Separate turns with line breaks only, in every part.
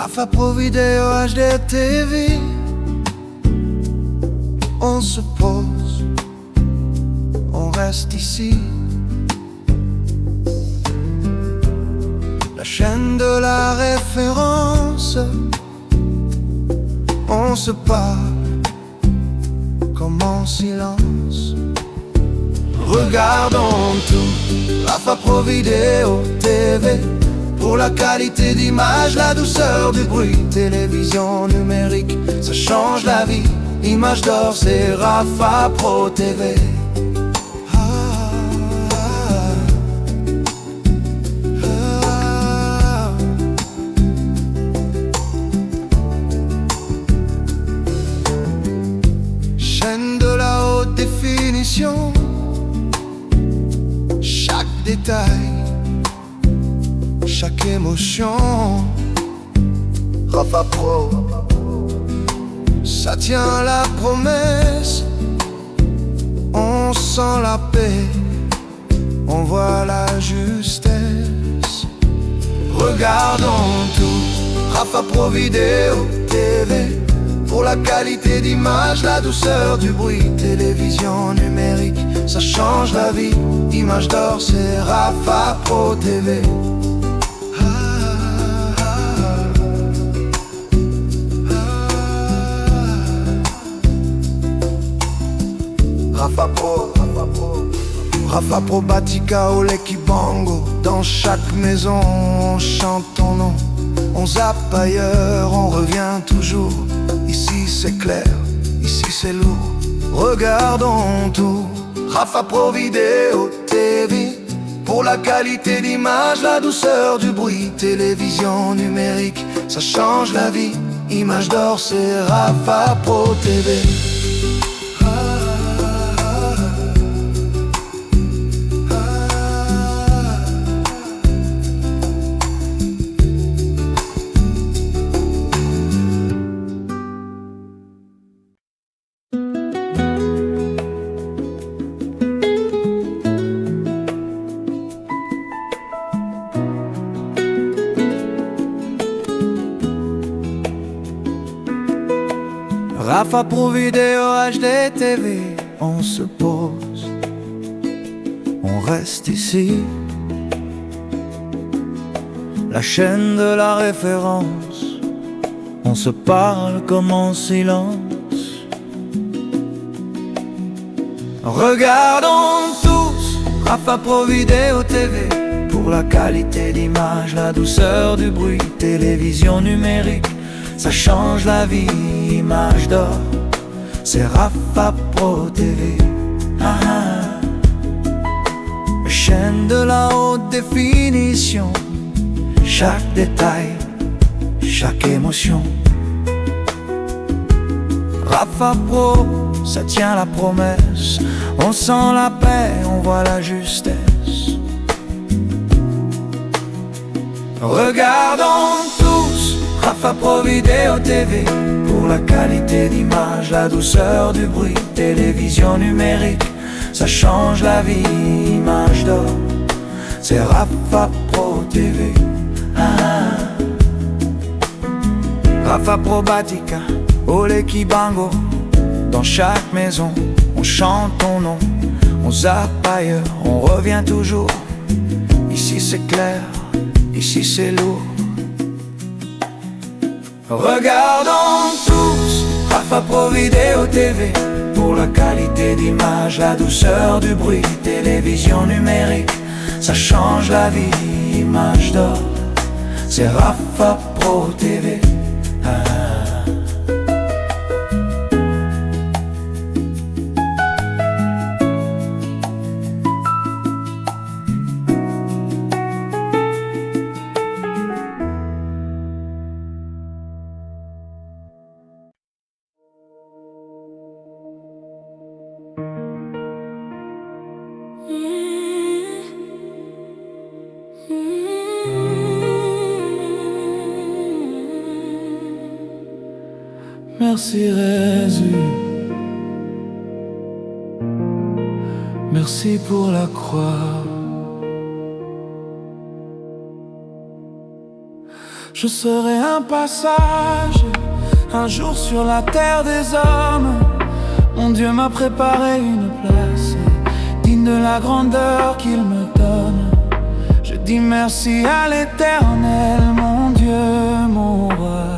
Rafa Pro Vidéo HD TV. On se pose, on reste ici. La chaîne de la référence. On se parle comme en silence. Regardons tout, Rafa Pro Vidéo TV. Pour la qualité d'image, la douceur du bruit. Télévision numérique, ça change la vie. Image d'or, c'est Rafa Pro TV. Chaîne de la haute définition. Chaque détail, chaque émotion. Rafa Pro, ça tient la promesse. On sent la paix, on voit la justesse. Regardons tout, Rafa Pro Vidéo TV. Pour la qualité d'image, la douceur du bruit. Télévision numérique, ça change la vie. Image d'or, c'est Rafa Pro TV. Rafa Pro, Rafa Pro Batika au Lekibango. Dans chaque maison on chante ton nom. On zappe ailleurs, on revient toujours. Ici c'est clair, ici c'est lourd. Regardons tout, Rafa Pro Vidéo TV. Pour la qualité d'image, la douceur du bruit. Télévision numérique, ça change la vie. Image d'or, c'est Rafa Pro TV. Rafa Pro Vidéo HD TV. On se pose, on reste ici. La chaîne de la référence. On se parle comme en silence. Regardons tous Rafa Pro Vidéo TV. Pour la qualité d'image, la douceur du bruit. Télévision numérique, ça change la vie. Image d'or, c'est Rafa Pro TV. Chaîne de la haute définition. Chaque détail, chaque émotion. Rafa Pro, ça tient la promesse. On sent la paix, on voit la justesse. Regardons tous Rafa Pro Vidéo TV. Pour la qualité d'image, la douceur du bruit. Télévision numérique, ça change la vie. Image d'or, c'est Rafa Pro TV. Rafa Pro Batika au Lekibango. Dans chaque maison, on chante ton nom. On zappe ailleurs, on revient toujours. Ici c'est clair, ici c'est lourd. Regardons tous Rafa Pro Vidéo TV. Pour la qualité d'image, la douceur du bruit. Télévision numérique, ça change la vie. Image d'or, c'est Rafa Pro TV.
Merci Jésus, merci pour la croix. Je serai un passage, un jour sur la terre des hommes. Mon Dieu m'a préparé une place, digne de la grandeur qu'il me donne. Je dis merci à l'Éternel, mon Dieu, mon roi,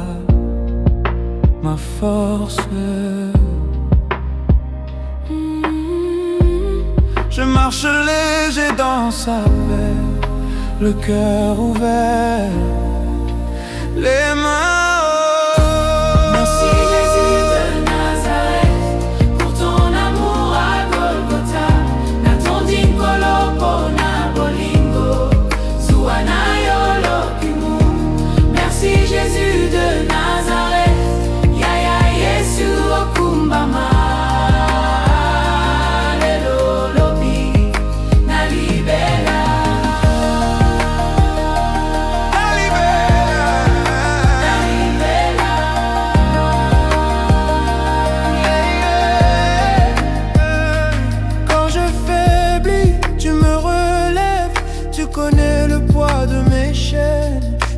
ma force. Je marche léger dans sa paix, le cœur ouvert, les mains hautes.
Merci Jésus de Nazareth, pour ton amour à Golgotha. Natondin kolopo na bolingo, zuana yolo kimu. Merci Jésus de Nazareth, yaya Yesu okumbama.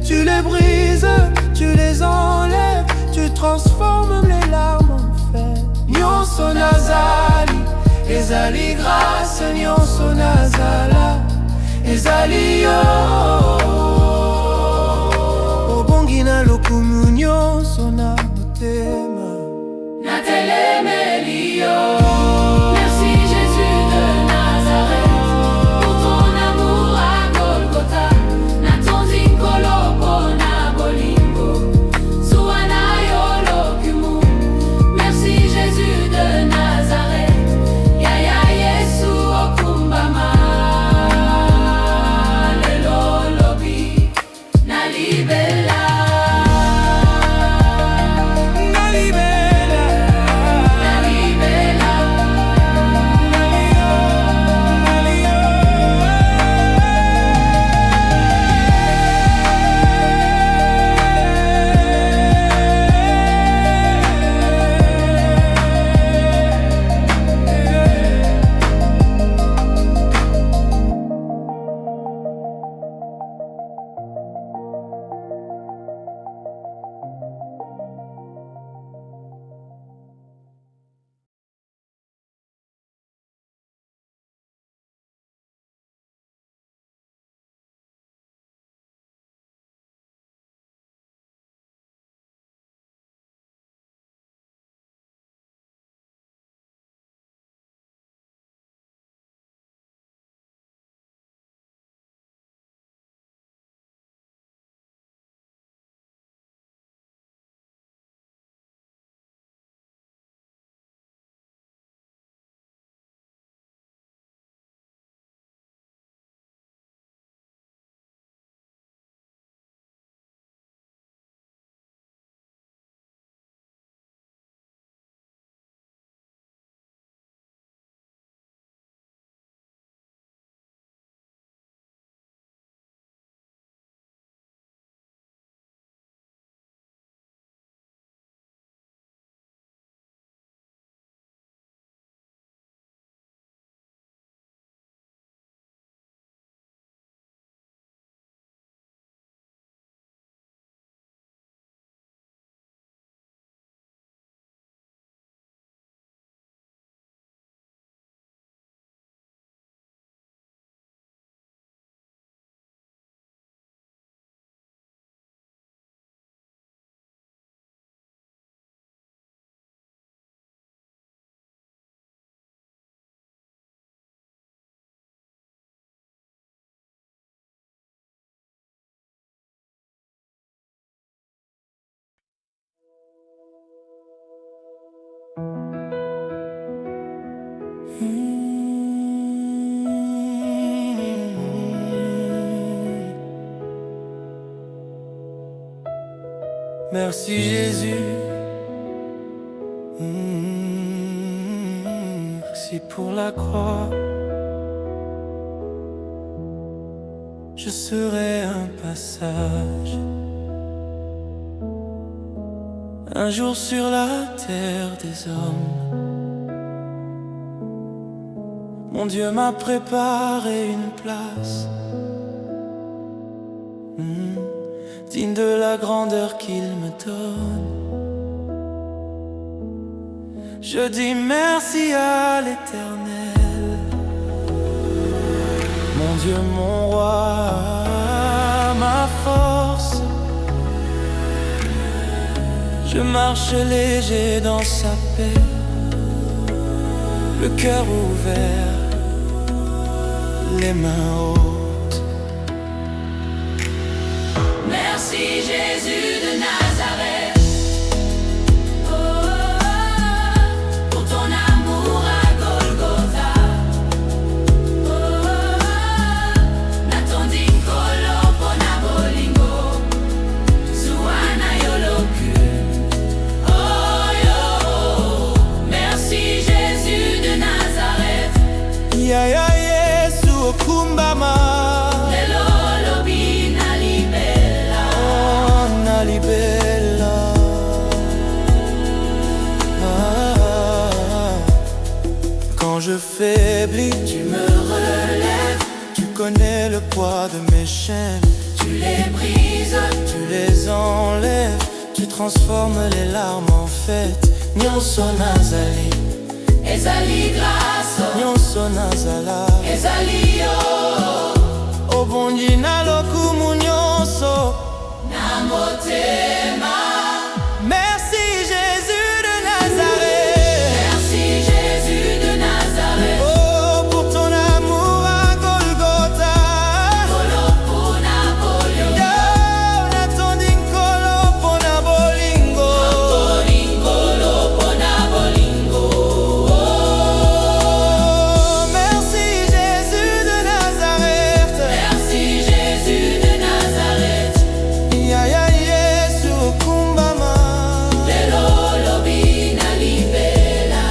Tu les brises, tu les enlèves, tu transformes les larmes en fête. Nyonso nazali, ezali grâce, nyonso nazala, ezali yo. Obongi na lokumu nyonso na motema,
natelemeli yo. Merci Jésus de Nazareth, pour ton amour à Golgotha. Natondin kolopo na bolingo, zuana yolo kimu. Merci Jésus de Nazareth, yaya Yesu okumbama. Lelo lobi na libela.
Merci Jésus, merci pour la croix. Je serai un passage, un jour sur la terre des hommes. Mon Dieu m'a préparé une place, digne de la grandeur qu'il me donne. Je dis merci à l'Éternel, mon Dieu, mon roi, ma force. Je marche léger dans sa paix, le cœur ouvert, les mains hautes.
Merci Jésus de Nazareth, oh, pour ton amour à Golgotha. Oh, Natondi kolo pona bolingo, Zuana yoloku. Oh yo, merci Jésus de Nazareth.
Ya ya Yesu okumbama. Quand je faiblis, tu me relèves. Tu connais le poids de mes chaînes.
Tu les brises,
tu les enlèves. Tu transformes les larmes en fête. Nyonso nazali,
ezali grâce,
nyonso nazala,
ezali yo.
Obongi na lokumu nyonso
na motema.
Merci Jésus de Nazareth.
Merci Jésus de Nazareth.
Oh, pour ton amour à Golgotha.
Kolo pona bolingo.
Yo, natondi kolo pona bolingo.
Kolo pona bolingo.
Oh, merci Jésus de Nazareth.
Merci Jésus de Nazareth.
Ya ya Yesu okumbama.
Lelo lobi na libela,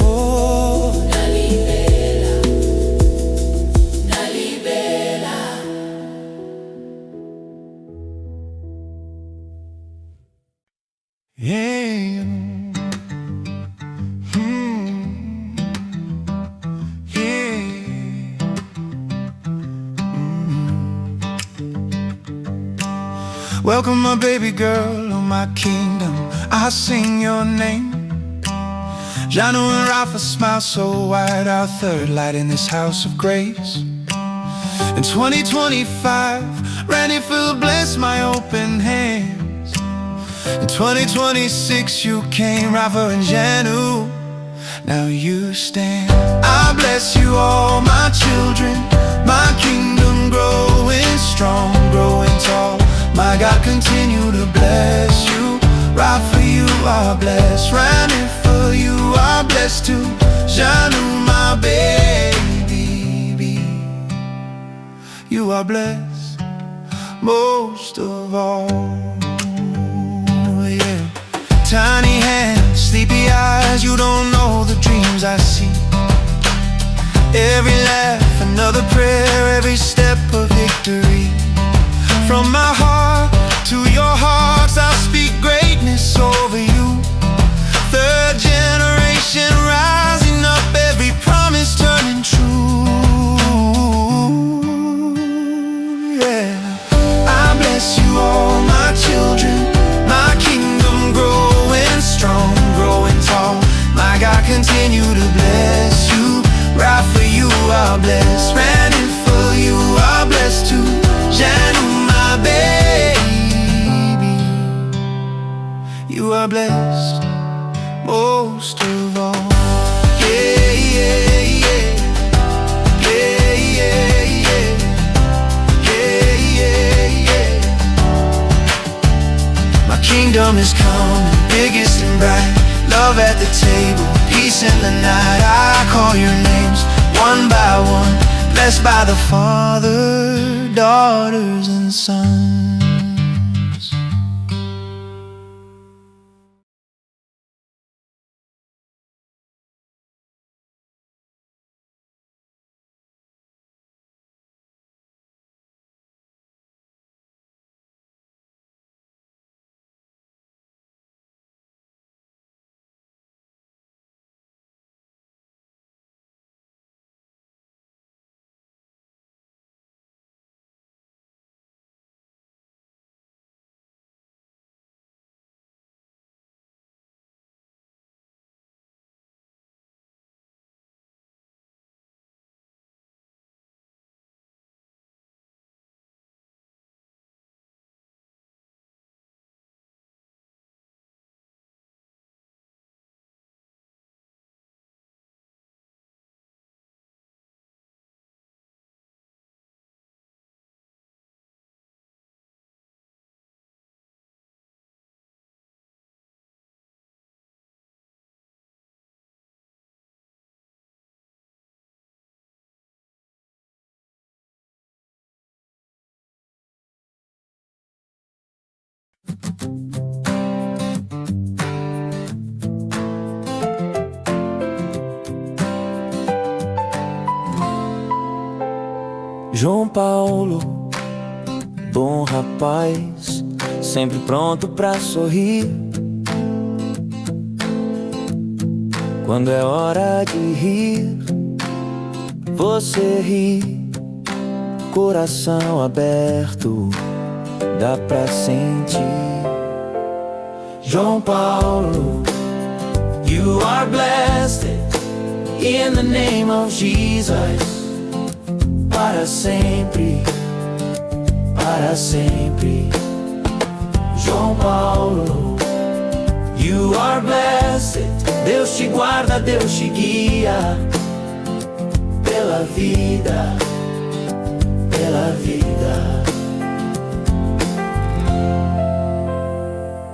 Oh,
na libela, na libela.
Yeah. Yeah. Welcome, my baby girl, oh my kingdom. I sing your name. Janu and Rafa smile so wide, our third light in this house of grace. In 2025, Randy Phil bless my open hands. In 2026 you came, Rafa and Janu, now you stand. I bless you all, my children, my kingdom growing strong, growing tall. My God continue to bless you. Rafa, you are blessed. Randy, for you are blessed too. Janu, my baby, you are blessed most of all. Yeah. Tiny hands, sleepy eyes, you don't know the dreams I see. Every laugh, another prayer, every step of victory. From my heart to your hearts, I'll speak greatness over you. Third generation rising up, every promise turning true. Yeah. I bless you all, my children, my kingdom growing strong, growing tall. My God continue to bless you. Right for you are blessed, Randy, for you are blessed too. Janu, my baby, you are blessed most of all. Yeah, yeah, yeah. Yeah, yeah, yeah. Yeah, yeah, yeah. My kingdom is coming, biggest and bright. Love at the table, peace in the night. I call your names one by one, blessed by the Father, daughters and sons.
João Paulo, bom rapaz, sempre pronto pra sorrir. Quando é hora de rir, você ri. Coração aberto, dá pra sentir. João Paulo, you are blessed in the name of Jesus. Para sempre, para sempre. João Paulo, you are blessed. Deus te guarda, Deus te guia pela vida, pela vida.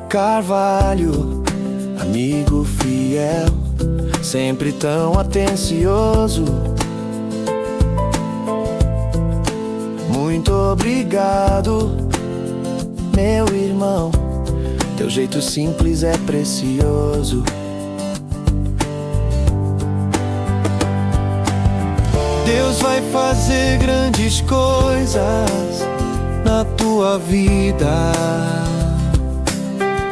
Carvalho, amigo fiel, sempre tão atencioso. Muito obrigado, meu irmão. Teu jeito simples é precioso. Deus vai fazer grandes coisas na tua vida.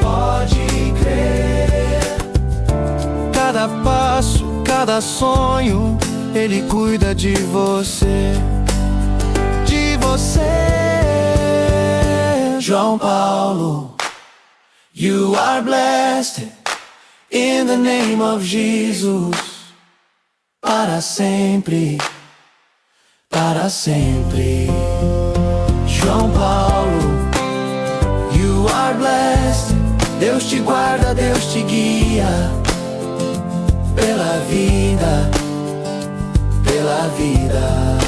Pode crer. Cada passo, cada sonho, Ele cuida de você. João Paulo, you are blessed in the name of Jesus. Para sempre, para sempre. João Paulo, you are blessed. Deus te guarda, Deus te guia pela vida, pela vida.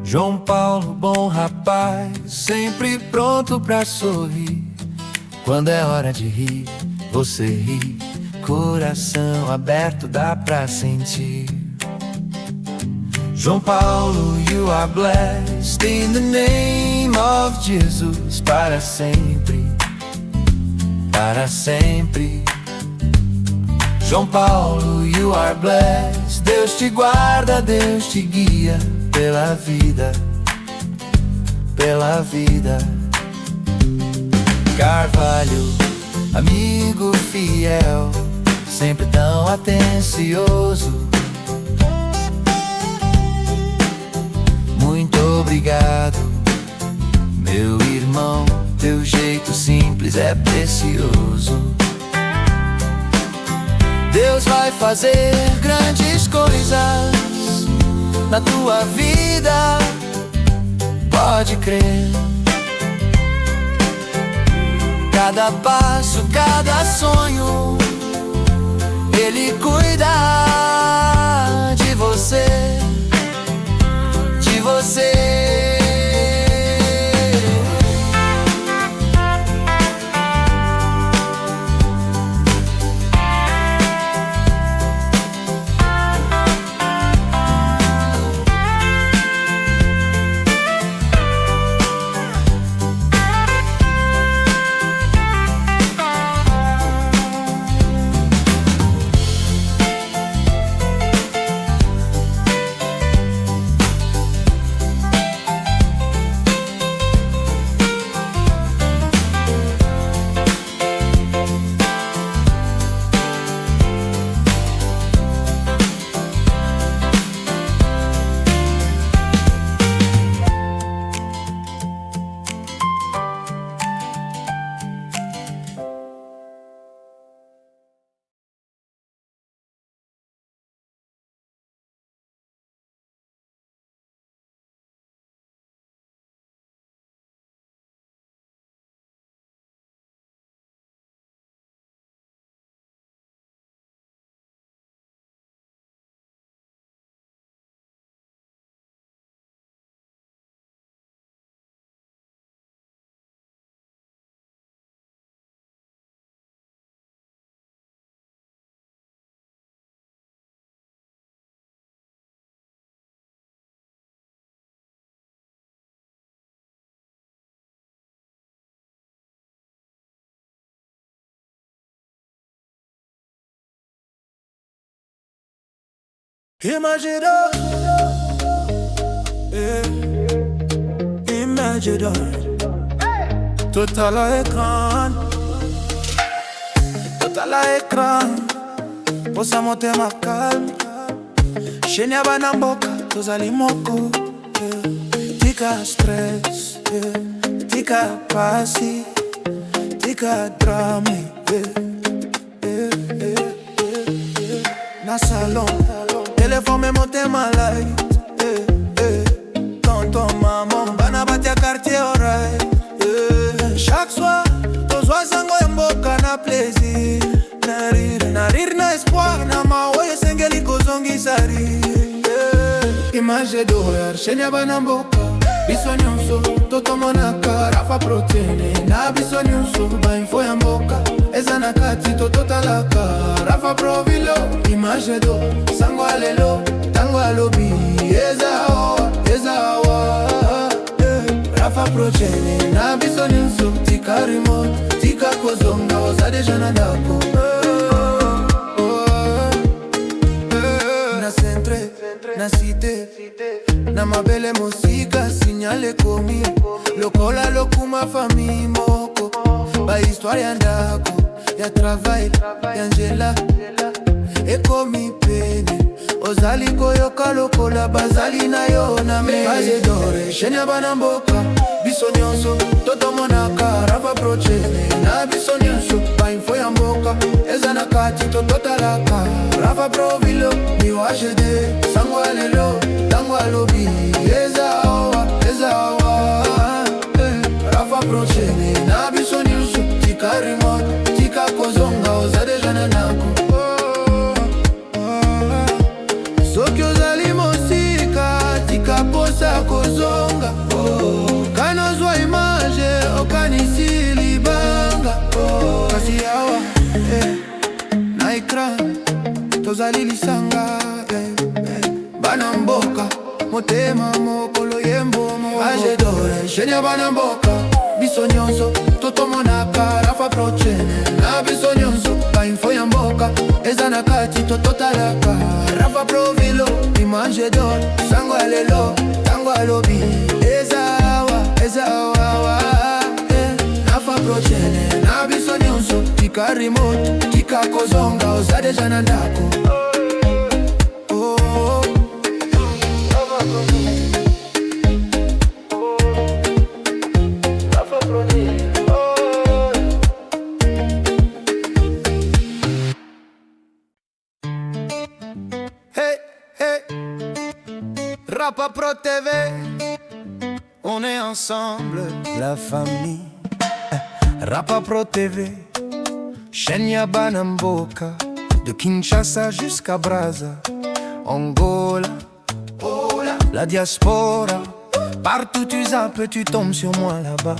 João Paulo, bom rapaz, sempre pronto pra sorrir. Quando é hora de rir, você ri. Coração aberto, dá pra sentir. João Paulo, you are blessed in the name of Jesus. Para sempre, para sempre. João Paulo, you are blessed. Deus te guarda, Deus te guia pela vida, pela vida. Carvalho, amigo fiel, sempre tão atencioso. Muito obrigado, meu irmão. Teu jeito simples é precioso. Deus vai fazer grandes coisas na tua vida, pode crer. Cada passo, cada sonho, Ele cuida de você, de você.
Imagidor, Imagidor, total à écran, total à écran. Posa motema calme, shenya bana mboka tozali moko. Tika stress, tika pasi, tika drama. Na salon, téléphone motema light. Tonton maman, bana batia quartier alright. Chaque soir, tozwa sango ya mboka na plaisir. Na rire na espoir, na maoye sengeli kozongisa rire. Image d'horreur, shenya bana mboka. Biso nyonso, totomonaka Rafa protéine. Na biso nyonso, ba info ya mboka. Eza na kati tototalaka Rafa Provilo, image do sango alelo, tango alobi. Eza awa Rafa protéine. Na biso nyonso, tika remote, tika kozonga. Oza deja na ndako. Na centre, na cité, na mabele mosika, signale komi. Lokola lokuma famille moko. Ba histoire ya ndako, ya travail, ya njela. Ekomi pene, ozali koyoka lokola bazali na yo na me. Image d'or, shenya bana mboka. Biso nyonso, totomonaka Rafa protéine. Na biso nyonso, ba info ya mboka. Eza na kati tototalaka Rafa Provilo, miwaje de sango alelo, tango alobi. Eza awa Rafa protéine. Na biso nyonso, tika remote, tika kozonga. Oza deja na ndako. Soki ozali mosika, tika posa kozonga. Kanozwa image, okanisi libanga. Kasi awa, na ekran, tozali lisanga. Bana mboka, motema mokolo yembomo. Image d'or, shenya bana mboka. Biso nyonso, totomonaka Rafa protéine. Na biso nyonso, ba info ya mboka. Eza na kati tototalaka Rafa Provilo, image d'or, sango alelo, tango alobi. Eza awa Rafa protéine. Na biso nyonso, tika remote, tika kozonga. Oza deja na ndako. Rapa Pro TV, on est ensemble, la famille. Rapa Pro TV, chaîne ya bana mboka. De Kinshasa jusqu'à Brazza, Angola, la diaspora. Partout tu zappes, tu tombes sur moi là-bas.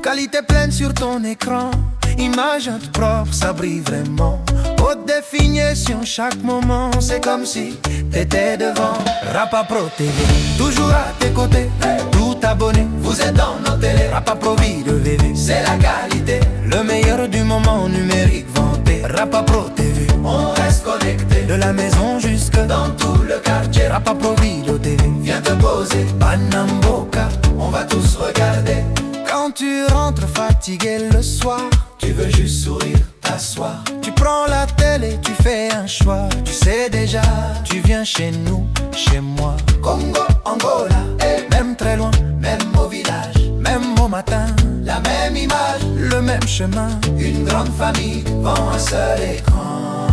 Qualité pleine sur ton écran, image propre, ça brille vraiment. Haute définition chaque moment, c'est comme si t'étais devant. Rapa Pro TV, toujours à tes côtés, tout abonné, vous êtes dans nos télés. Rapa Pro Video VV, c'est la qualité, le meilleur du moment numérique vanté. Rapa Pro TV, on reste connecté, de la maison jusque dans tout le quartier. Rapa Pro Video TV, viens te poser, Banamboka, on va tous regarder. Quand tu rentres fatigué le soir, tu veux juste sourire, t'asseoir. Tu prends la télé, tu fais un choix. Tu sais déjà, tu viens chez nous, chez moi. Congo, Angola, même très loin, même au village, même au matin. La même image, le même chemin. Une grande famille devant un seul écran.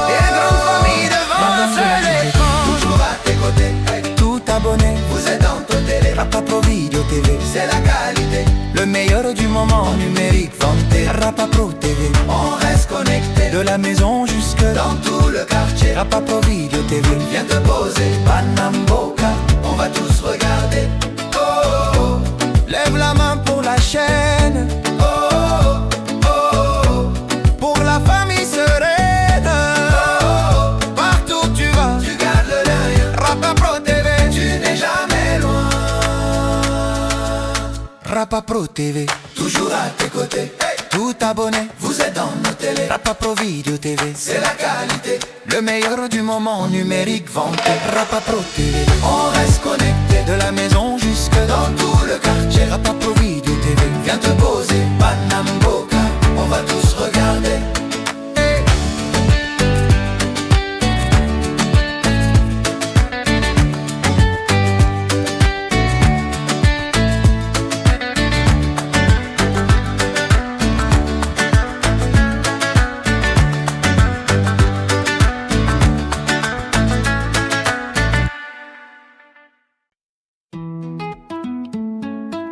Une grande famille devant un seul écran. Toujours à tes côtés, tout abonné, vous êtes dans ton télé. Rapa Pro Video TV, c'est la qualité, le meilleur du moment numérique vanté. Rapa Pro TV, on reste connecté, de la maison jusque dans tout le quartier. Rapa Pro Video TV, viens te poser, Banamboka, on va tous regarder. Oh, lève la main pour la chaîne. Pour la famille sereine. Partout tu vas, tu gardes le l'œil. Rapa Pro TV, tu n'es jamais loin. Rapa Pro TV, toujours à tes côtés. Hey!
tout abonné.
Vous êtes dans nos télés.
Rapapro Video TV,
C'est la qualité.
le meilleur du moment numérique vanté. Rapapro TV,
On reste connecté
de la maison jusque
dans tout le quartier.
Rapapro Video TV.
Viens te poser, Banamboka. On va tous regarder.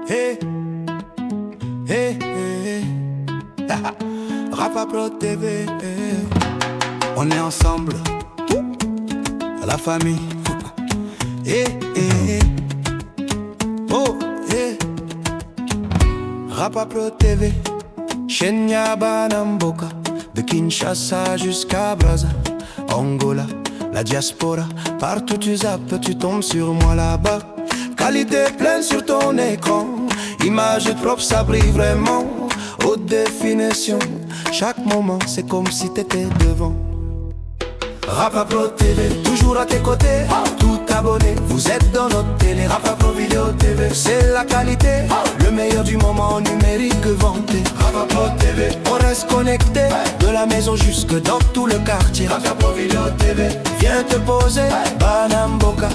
Hey, hey, hey. Rapapro TV, on est ensemble, la famille. Hey, hey, oh, hey. Rapapro TV, Kenya Banamboka, de Kinshasa jusqu'à Brazza, Angola, la diaspora. Partout tu zappes, tu tombes sur moi là-bas. Qualité pleine sur ton écran, image propre, ça brille vraiment. Haute définition, chaque moment c'est comme si t'étais devant. Rapapro TV, toujours à tes côtés, tout abonné. Vous êtes dans notre télé, Rapapro Video TV. C'est la qualité, le meilleur du moment numérique vanté.
Rapapro TV,
On reste connecté, de la maison jusque dans tout le quartier.
Rapapro Video TV.
Viens te poser, Banamboka,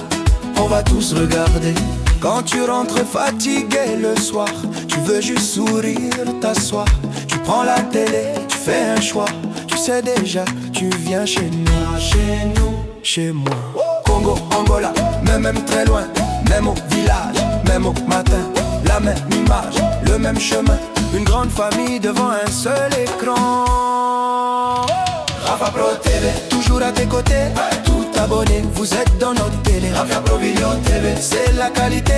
on va tous regarder. Quand tu rentres fatigué le soir, tu veux juste sourire, t'asseoir. Tu prends la télé, tu fais un choix. Tu sais déjà, tu viens chez nous, chez moi. Congo, Angola, même très loin, même au village, même au matin. La même image, le même chemin, une grande famille devant un seul écran.
Rapapro TV,
Toujours à tes côtés, tout abonné. Vous êtes dans notre télé,
Rapapro Video TV.
c'est la qualité,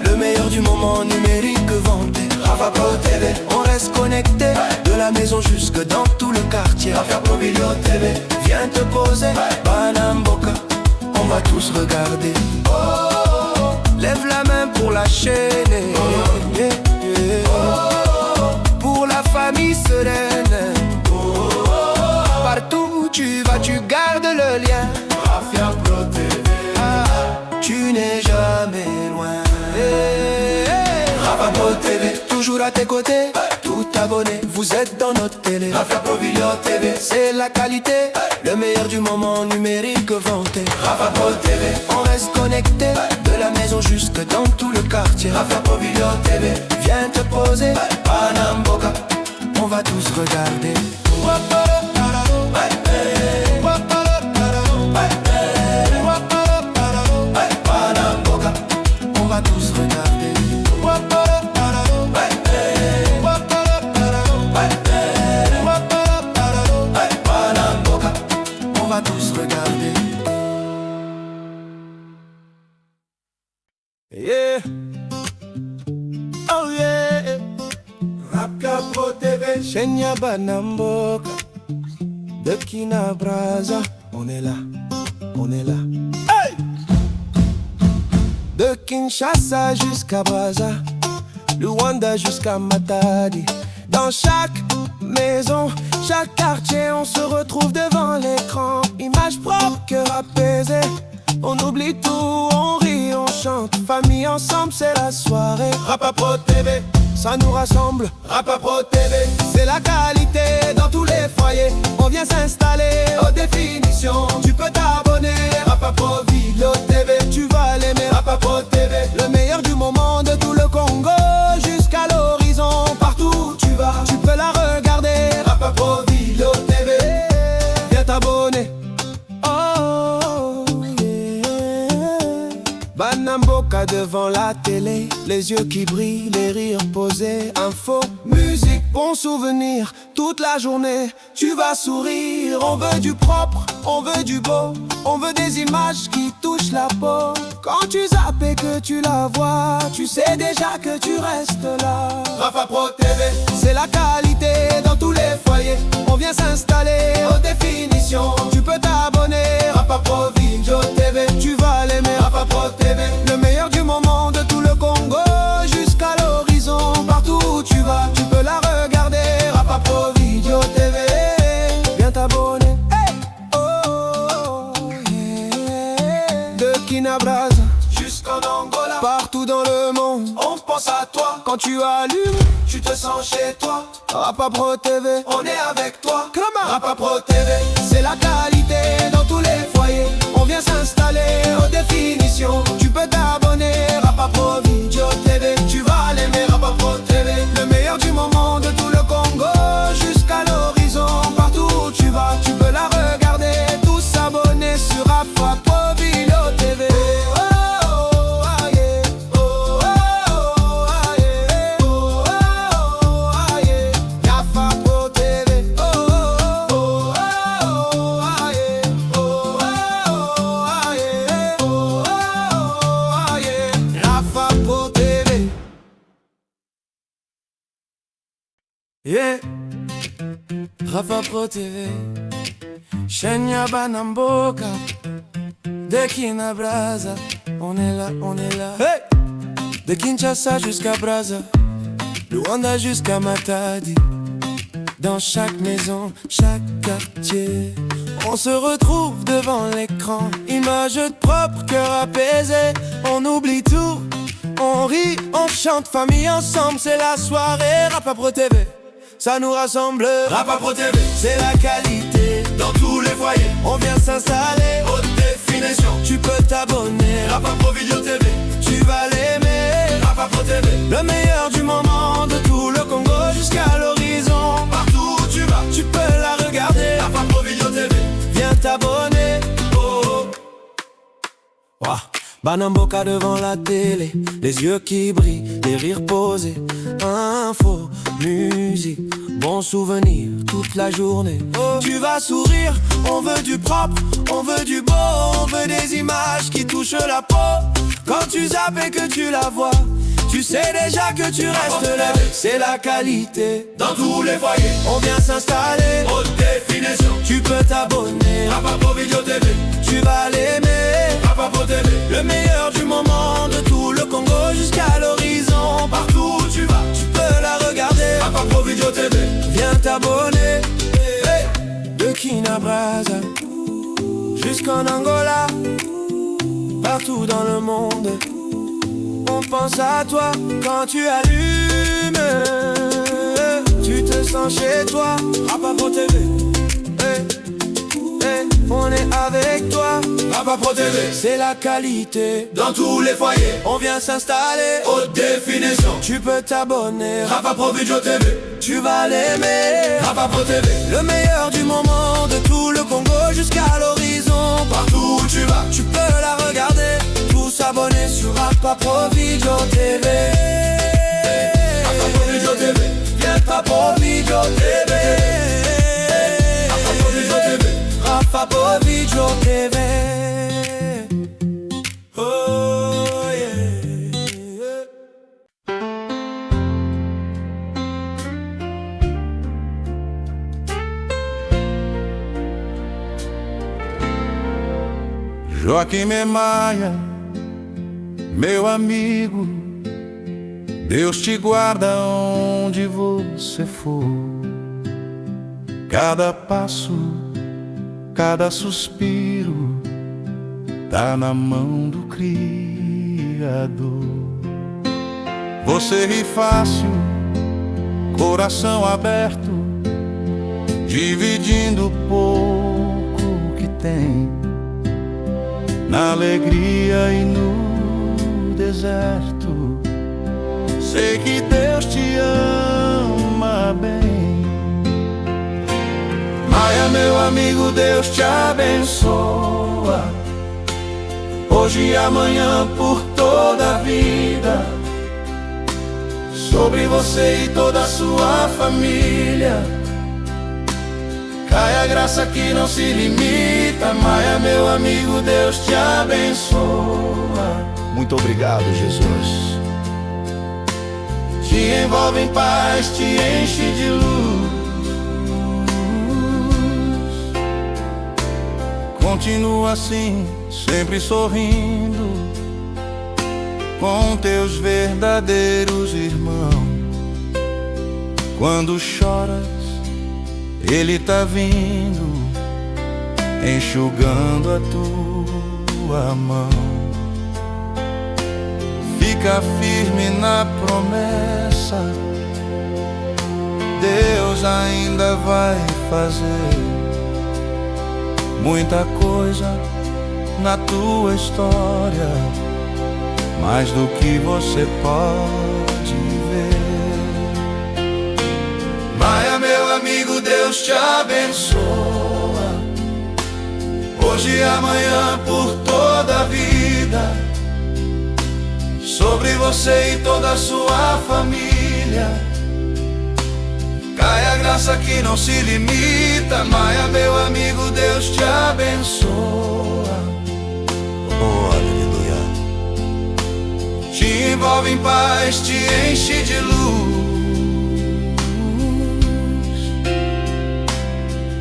le meilleur du moment numérique vanté.
Rapapro TV,
On reste connecté, de la maison jusque dans tout le quartier.
Rapapro Video TV.
Viens te poser, Banamboka, on va tous regarder. Oh, lève la main pour la chaîne. Yeah, yeah. Pour la famille sereine. Partout où tu vas, tu gardes le lien.
Rapapro TV.
Tu n'es jamais loin.
Rapapro TV,
Toujours à tes côtés, tout abonné. Vous êtes dans notre télé.
Rapapro Video TV.
C'est la qualité, le meilleur du moment numérique vanté.
Rapapro TV,
On reste connecté, de la maison jusque dans tout le quartier.
Rapapro Video TV.
Viens te poser, Banamboka, on va tous regarder.
Banamboka,
On va tous regarder.
Banamboka.
On va tous regarder. Yeah. Oh yeah.
Rapapro TV,
Kenya Banamboka, de Kina Brazza. On est là, on est là. Hey! De Kinshasa jusqu'à Brazza, Luanda jusqu'à Matadi. Dans chaque maison, chaque quartier, on se retrouve devant l'écran. Image propre, cœur apaisé. On oublie tout, on rit, on chante. Famille ensemble, c'est la soirée.
Rapapro TV,
Ça nous rassemble.
Rapapro TV.
C'est la qualité dans tous les foyers. On vient s'installer haute définition. Tu peux t'abonner,
Rapapro Video TV.
tu vas l'aimer.
Rapapro TV,
Le meilleur du moment de tout le Congo jusqu'à l'horizon. Partout où tu vas, tu peux la regarder.
Rapapro Video TV.
Viens t'abonner. Oh yeah. Banamboka devant la télé, les yeux qui brillent, les rires posés. Info, musique, bons souvenirs, toute la journée. Tu vas sourire, on veut du propre, on veut du beau. On veut des images qui touchent la peau. Quand tu zappes et que tu la vois, tu sais déjà que tu restes là.
Rapapro TV,
C'est la qualité dans tous les foyers. On vient s'installer haute définition. Tu peux t'abonner,
Rapapro Video TV.
tu vas l'aimer.
Rapapro TV,
Le meilleur du moment de tout le Congo jusqu'à l'horizon. Partout où tu vas, tu peux la regarder. Kinabrasa,
jusqu'en Angola,
partout dans le monde,
on pense à toi.
quand tu allumes
Tu te sens chez toi,
Rapapro TV,
on est avec toi.
Clama.
Rapapro TV,
c'est la qualité dans tous les foyers. On vient s'installer aux définitions. Tu peux t'abonner, Rapapro Video TV. Tu vas l'aimer, Rapapro TV. Le meilleur du moment de tout le Congo jusqu'à l'horizon. Partout où tu vas, tu peux la regarder. Tous s'abonner sur Rapapro Video TV. Oh, oh, ah, yeah. Oh, oh, ah, yeah. Oh, oh, ah, yeah. Rapapro TV. Oh, oh, oh, ah, yeah. Oh, oh, ah, yeah. Oh, oh, ah, yeah. Rapapro TV.
Yeah, Rapapro TV, chaîne ya Banamboka, de Kinabrasa, on est là, on est là. Hey! De Kinshasa jusqu'à Brazza, Luanda jusqu'à Matadi, dans chaque maison, chaque quartier, on se retrouve devant l'écran, image propre, cœur apaisé, on oublie tout, on rit, on chante, famille ensemble, c'est la soirée, Rapapro TV. Ça nous rassemble,
Rapapro TV,
c'est la qualité.
dans tous les foyers,
On vient s'installer,
haute définition.
tu peux t'abonner.
Rapapro Video TV,
Tu vas l'aimer.
Rapapro TV,
Le meilleur du moment de tout le Congo jusqu'à l'horizon.
partout où tu vas.
Tu peux la regarder,
Rapapro Video TV,
viens t'abonner.
oh, oh.
Ouah. Banamboka devant la télé, les yeux qui brillent, les rires posés. Info, musique, bons souvenirs toute la journée. Tu vas sourire, on veut du propre, on veut du beau, on veut des images qui touchent la peau. Quand tu zappes et que tu la vois, tu sais déjà que tu restes là. C'est la qualité,
dans tous les foyers,
on vient s'installer.
haute définition.
Tu peux t'abonner,
Rapapro Video TV,
tu vas l'aimer.
Rapapro TV,
Le meilleur du moment de tout le Congo jusqu'à l'horizon.
partout où tu vas.
Tu peux la regarder,
Rapapro Video TV,
viens t'abonner. Hey. De Kinabrasa jusqu'en Angola, partout dans le monde, on pense à toi quand tu allumes. Tu te sens chez toi, Rapapro TV. Hey. Hey. On est avec toi,
Rapapro TV,
c'est la qualité.
dans tous les foyers,
On vient s'installer,
haute définition.
tu peux t'abonner.
Rapapro Video TV,
Tu vas l'aimer.
Rapapro TV,
Le meilleur du moment de tout le Congo jusqu'à l'horizon.
partout où tu vas.
Tu peux la regarder, tous s'abonner sur Rapapro Video TV.
Rapapro Video TV,
Viens Rapapro Video TV.
Rapapro Video TV,
Rapapro Video TV. Oh yeah.
Joaquim Maia, meu amigo, Deus te guarda onde você for. Cada passo, cada suspiro, tá na mão do Criador. Você ri fácil, coração aberto, dividindo o pouco que tem. Na alegria e no deserto, sei que Deus te ama bem. Maia, meu amigo, Deus te abençoa, hoje e amanhã por toda a vida, sobre você e toda a sua família. Cai a graça que não se limita. Maia, meu amigo, Deus te abençoa. Muito obrigado, Jesus. Te envolve em paz, te enche de luz. Continua assim, sempre sorrindo, com teus verdadeiros irmãos. Quando choras, Ele tá vindo, enxugando a tua mão.
Fica firme na promessa, Deus ainda vai fazer muita coisa na tua história, mais do que você pode ver. Maia, meu amigo, Deus te abençoa, hoje e amanhã, por toda a vida, sobre você e toda a sua família. Cai a graça que não se limita. Maia, meu amigo, Deus te abençoa. Oh, aleluia. Te envolve em paz, te enche de luz.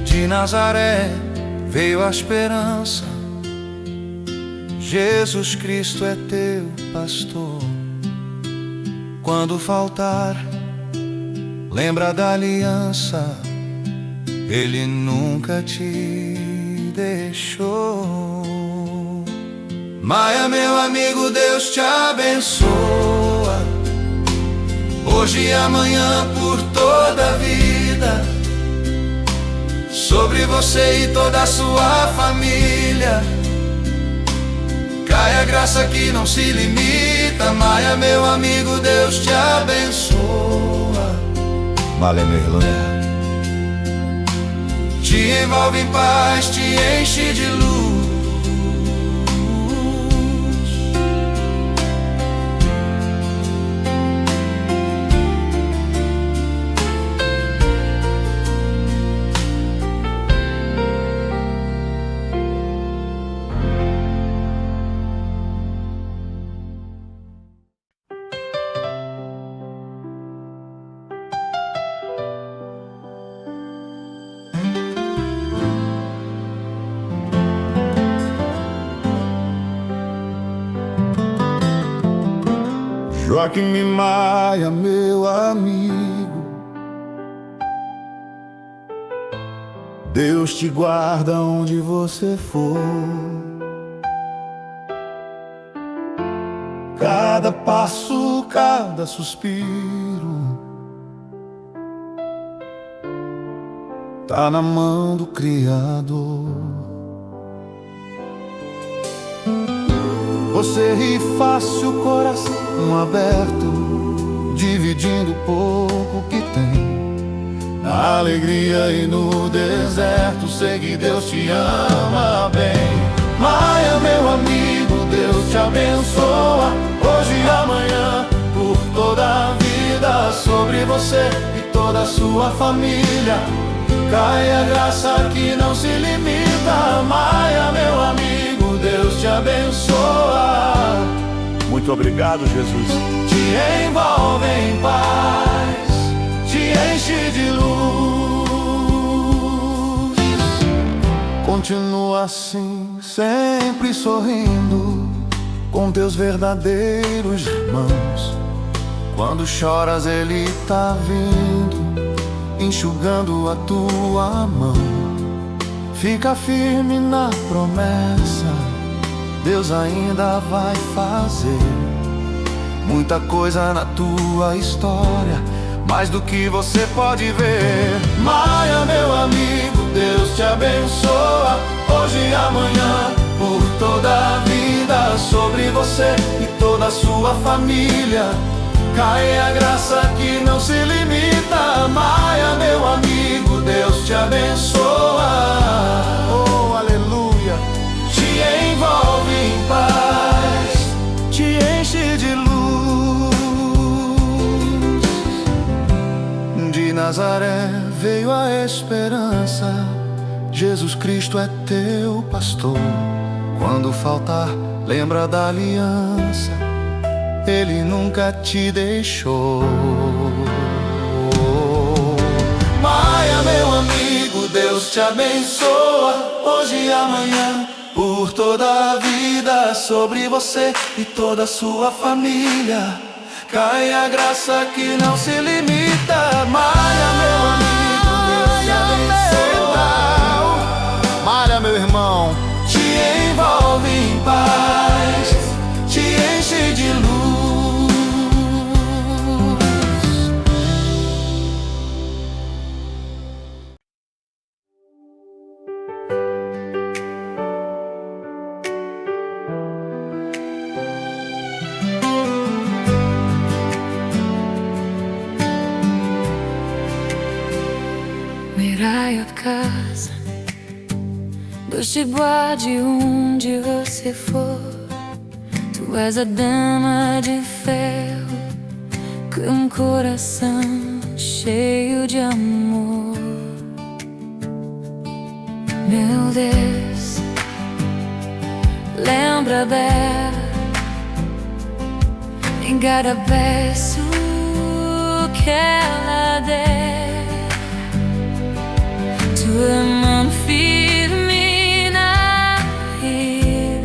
De Nazaré veio a esperança, Jesus Cristo é teu pastor. Quando faltar, lembra da aliança, Ele nunca te deixou. Maia, meu amigo, Deus te abençoa, hoje e amanhã, por toda a vida, sobre você e toda a sua família. Cai a graça que não se limita. Maia, meu amigo, Deus te abençoa.
Aleluia.
Te envolve em paz, te enche de luz.
Joaquim e Maia, meu amigo, Deus te guarda onde você for. Cada passo, cada suspiro tá na mão do Criador. Você ri fácil, coração aberto, dividindo o pouco que tem. Na alegria e no deserto, sei que Deus te ama bem. Maia, meu amigo, Deus te abençoa, hoje e amanhã, por toda a vida, sobre você e toda a sua família. Cai a graça que não se limita. Maia, meu amigo, Deus te abençoa. Muito obrigado, Jesus.
Te envolve em paz, te enche de luz.
Continua assim, sempre sorrindo, com teus verdadeiros irmãos. Quando choras, Ele tá vindo, enxugando a tua mão. Fica firme na promessa, Deus ainda vai fazer muita coisa na tua história, mais do que você pode ver. Maia, meu amigo, Deus te abençoa, hoje e amanhã, por toda a vida, sobre você e toda a sua família. Cai a graça que não se limita. Maia, meu amigo, Deus te abençoa.
Oh, aleluia.
Te envolve em paz, te enche de luz. De Nazaré veio a esperança, Jesus Cristo é teu pastor. Quando faltar, lembra da aliança, Ele nunca te deixou. Maia, meu amigo, Deus te abençoa, hoje e amanhã, por toda a vida, sobre você e toda a sua família. Cai a graça que não se limita. Maia, meu amigo, Deus te abençoa.
Malha, meu irmão.
Te envolve em paz, te enche de luz.
Puxe bois de onde você for, tu és a dama de ferro, com um coração cheio de amor. Meu Deus, lembra dela em cada beijo que ela der. Tua mão firme na rir,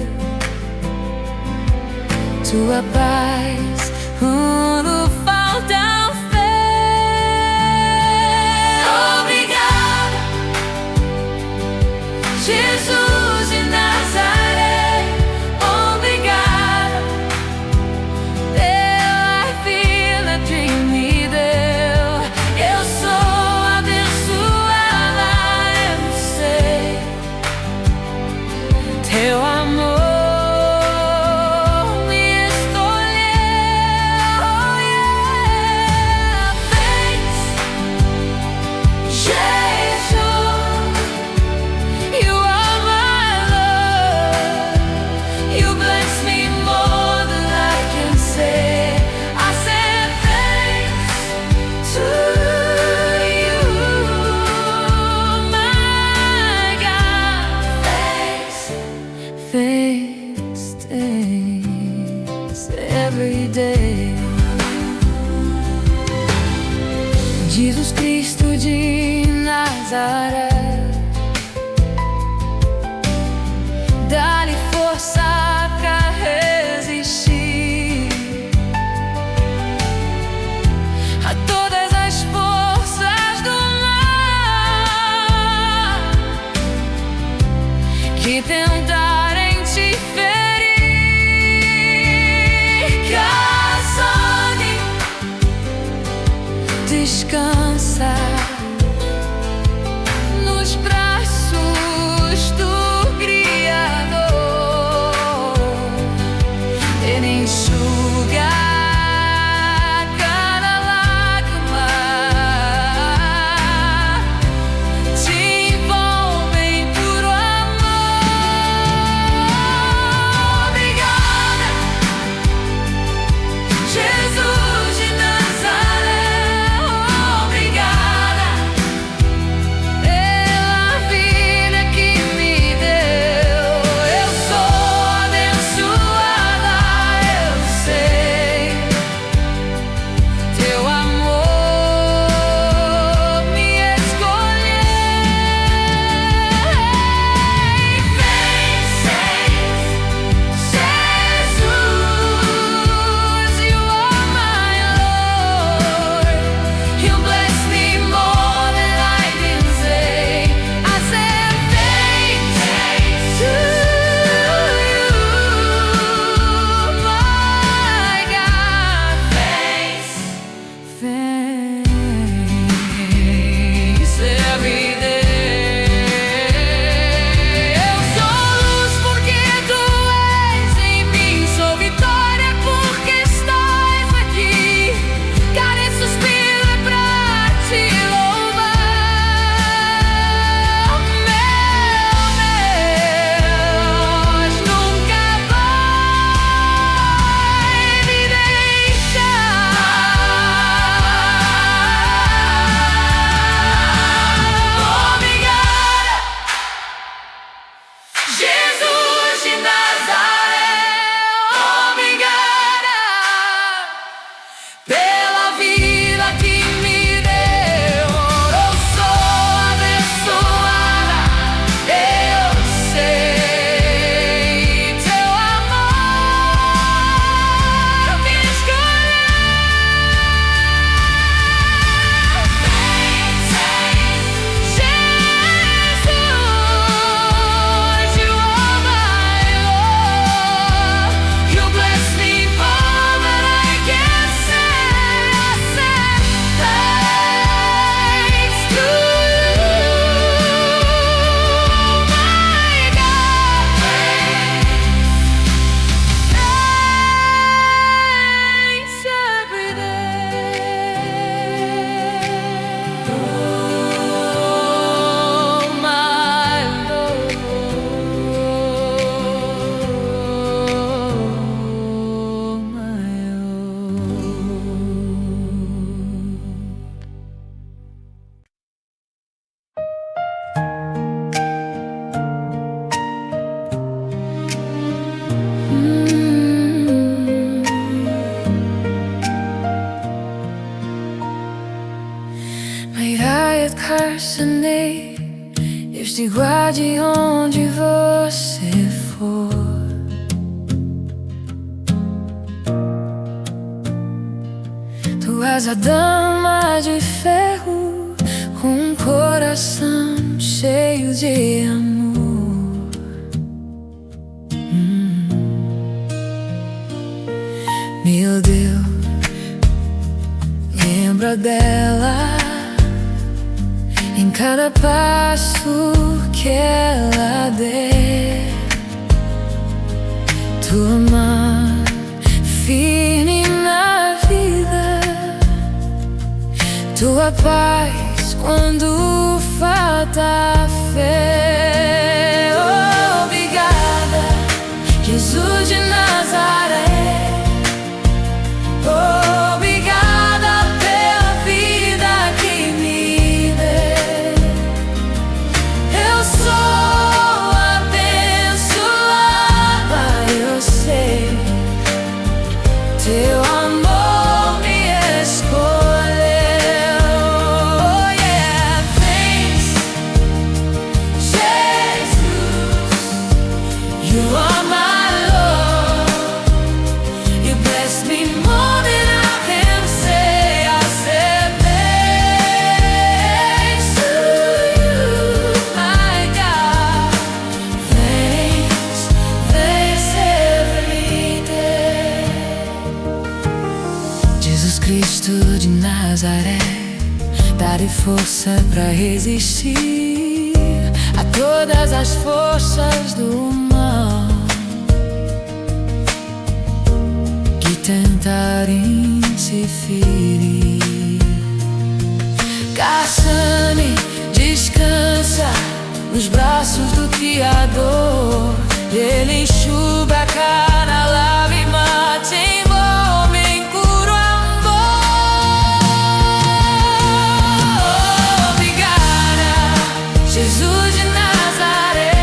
tua paz quando falta fé. Obrigada, Jesus de Nazaré. Obrigada pela vida que me deu. Eu sou abençoada, eu sei. Teu amor Thanks, thanks every day. Jesus Cristo de Nazaré, dá-lhe força pra resistir a todas as forças do mal que tentarem te ferir. Caçone, descansa sonei. Eu estigo de onde você for. Tu és a dama de ferro, com um coração cheio de amor. Meu Deus, lembra dela em cada passo que ela der. Tua mão firme na vida, tua paz quando falta fé. Obrigada, Jesus de Nazaré. Obrigada pela vida que me deu. Eu sou abençoada, eu sei. Teu amor me escolheu. Oh yeah, thanks, Jesus. You are my Lord. You bless me more than I can say. I said thanks to you, my God. Thanks, thanks every day. Jesus Cristo de Nazaré, dá-lhe força pra resistir a todas as forças do mal que tentarem se ferir. Caça-me, descansa nos braços do Criador. Ele enxuga cada lágrima, te envolve em puro amor. Obrigada, Jesus de Nazaré.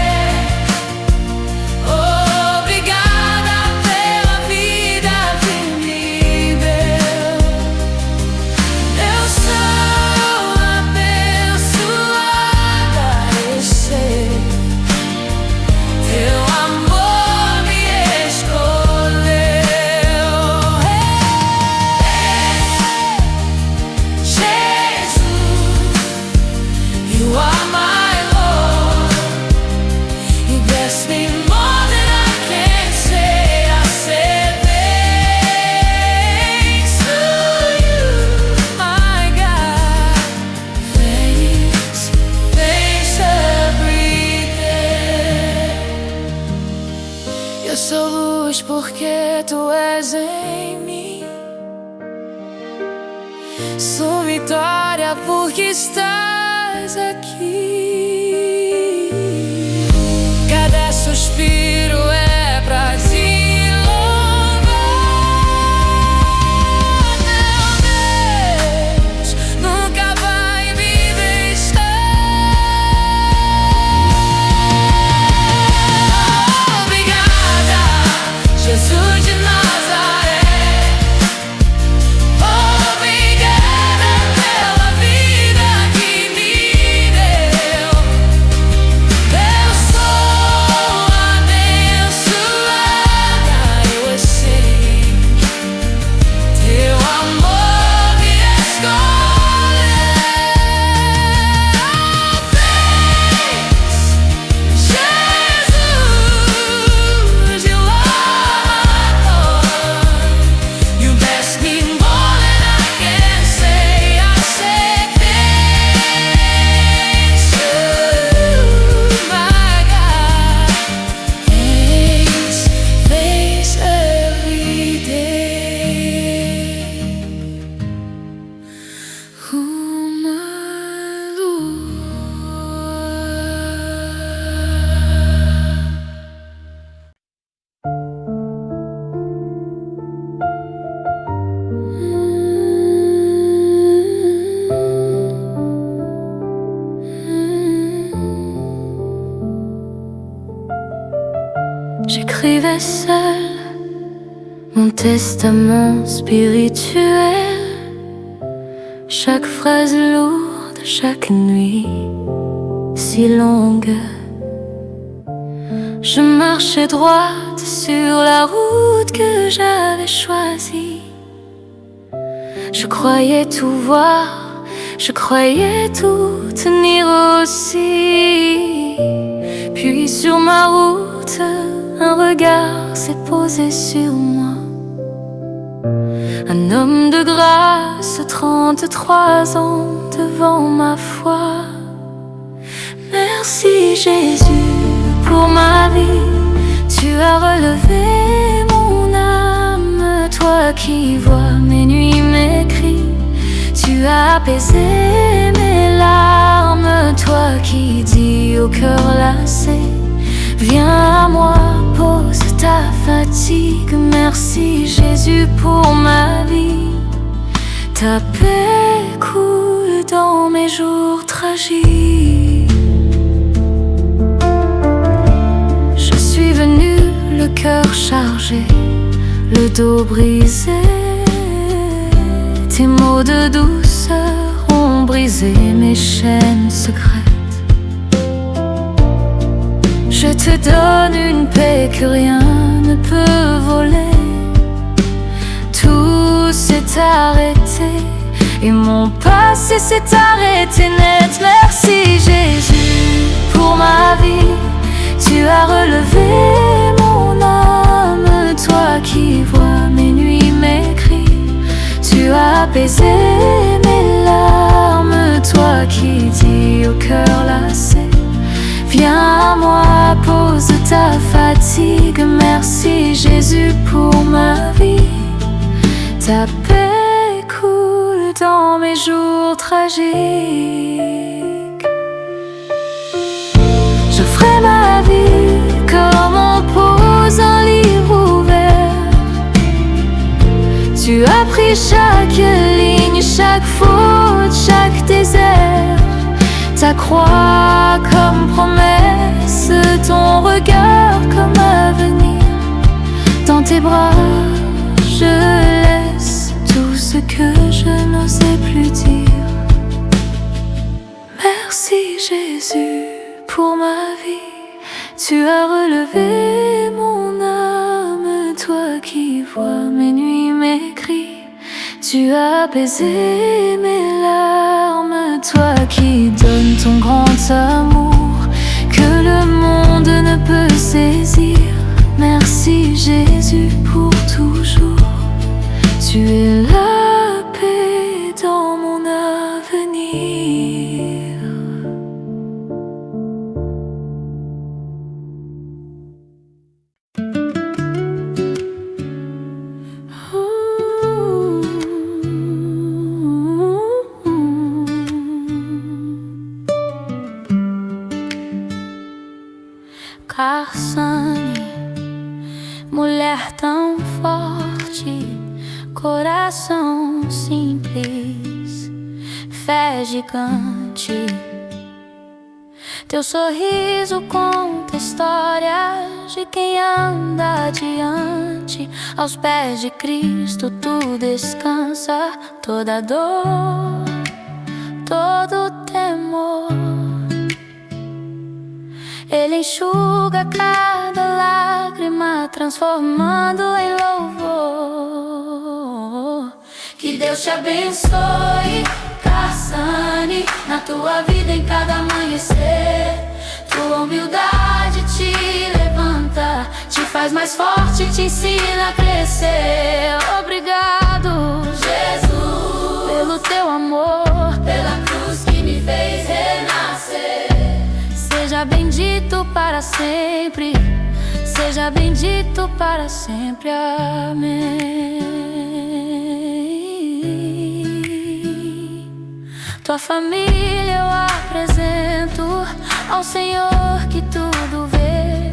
Obrigada pela vida que me deu. Eu sou abençoada, eu sei. Teu amor me escolheu. Jesus, you are my Lord. You bless me more than I can say. I said thanks to you, my God. Thanks, thanks every day. Eu sou luz porque tu és em mim. Sou vitória porque estás aqui. Cada suspiro é pra te louvar. Meu Deus nunca vai me deixar. Obrigada, Jesus de Nazaré. Obrigada pela vida que me deu. Eu sou abençoada, eu sei. Teu amor me escolheu. Thanks, Jesus, you are my Lord. You bless me more than I can say. I say thanks to you, my God. Thanks, thanks every day. Oh my Lord. J'écrivais seul mon testament spirituel, chaque phrase lourde, chaque nuit si longue. Je marchais droite sur la route que j'avais choisie. Je croyais tout voir, je croyais tout tenir aussi. Puis sur ma route, un regard s'est posé sur moi. Un homme de grâce, 33 ans devant ma foi. Merci Jésus pour ma vie, tu as relevé mon âme. Toi qui vois mes nuits, mes cris, tu as apaisé mes larmes. Toi qui dis au cœur lassé, viens à moi, pose ta fatigue. Merci Jésus pour ma vie, ta paix coule dans mes jours tragiques. Je suis venu le cœur chargé, le dos brisé. Tes mots de douceur ont brisé mes chaînes secrètes. Je te donne une paix que rien ne peut voler. Tout s'est arrêté et mon passé s'est arrêté net. Merci Jésus pour ma vie, tu as relevé mon âme. Toi qui vois mes nuits, mes cris, tu as apaisé mes larmes. Toi qui dis au cœur lassé, viens à moi, pose ta fatigue. Merci Jésus pour ma vie, ta paix coule dans mes jours tragiques. J'offrais ma vie comme on pose un livre ouvert. Tu as pris chaque ligne, chaque faute, chaque désert. Ta croix comme promesse, ton regard comme avenir. Dans tes bras, je laisse tout ce que je n'osais plus dire. Merci Jésus pour ma vie, tu as relevé mon âme. Toi qui vois mes nuits, mes cris, tu as apaisé mes larmes. Toi qui donnes ton grand amour que le monde ne peut saisir. Merci Jésus pour toujours, tu es la paix dans mon avenir. Carsane, mulher tão forte, coração simples, fé gigante. Teu sorriso conta histórias de quem anda adiante. Aos pés de Cristo tu descansa toda dor, todo temor. Ele enxuga cada lágrima, transformando em louvor. Que Deus te abençoe, Carsane, na tua vida em cada amanhecer. Tua humildade te levanta, te faz mais forte, te ensina a crescer. Obrigado, Jesus, pelo teu amor, pela cruz que me fez renascer. Seja bendito para sempre, seja bendito para sempre, amém. Tua família eu apresento ao Senhor que tudo vê.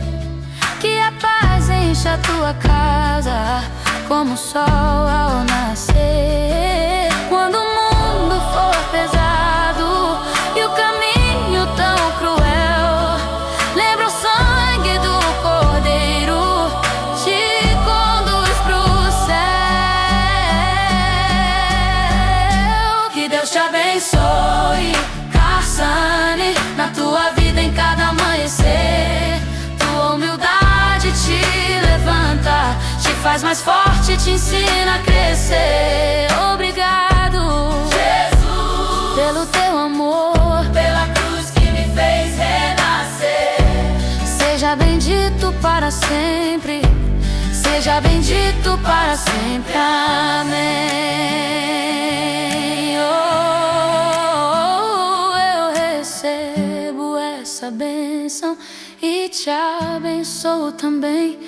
Que a paz enche a tua casa como o sol ao nascer. Quando o mundo for pesado e o caminho tão cruel, lembra o sangue do Cordeiro, te conduz pro céu. Que Deus te abençoe, faz mais forte, te ensina a crescer. Obrigado,
Jesus,
pelo teu amor,
pela cruz que me fez renascer.
seja bendito para sempre, seja bendito para sempre. Amém. Oh, eu recebo essa bênção e te abençoo também.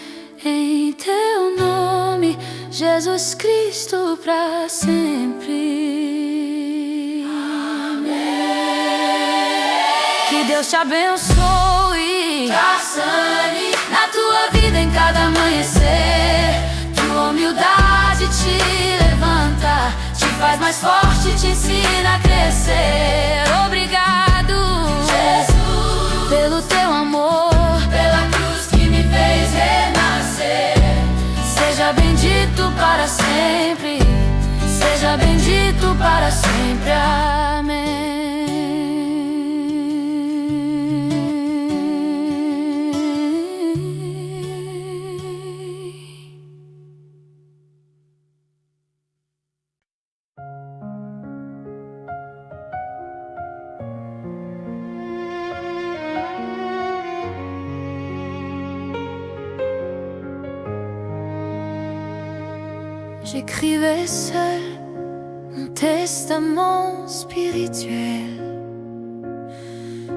Em teu nome, Jesus Cristo, para sempre. Que Deus te abençoe,
Passane
na tua vida em cada amanhecer. Tua humildade te levanta, te faz mais forte, te ensina a crescer. Obrigado,
Jesus,
pelo teu amor,
pela cruz que me fez renascer.
seja bendito para sempre, seja bendito para sempre. Amém. J'écrivais seul mon testament spirituel,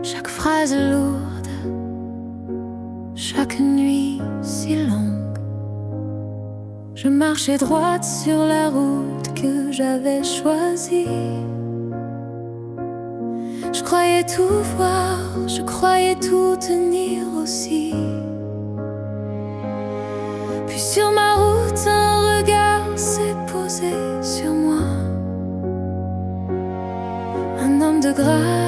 chaque phrase lourde, chaque nuit si longue. Je marchais droite sur la route que j'avais choisie. Je croyais tout voir, je croyais tout tenir aussi. Puis sur ma route, un regard s'est posé sur moi. Un homme de grâce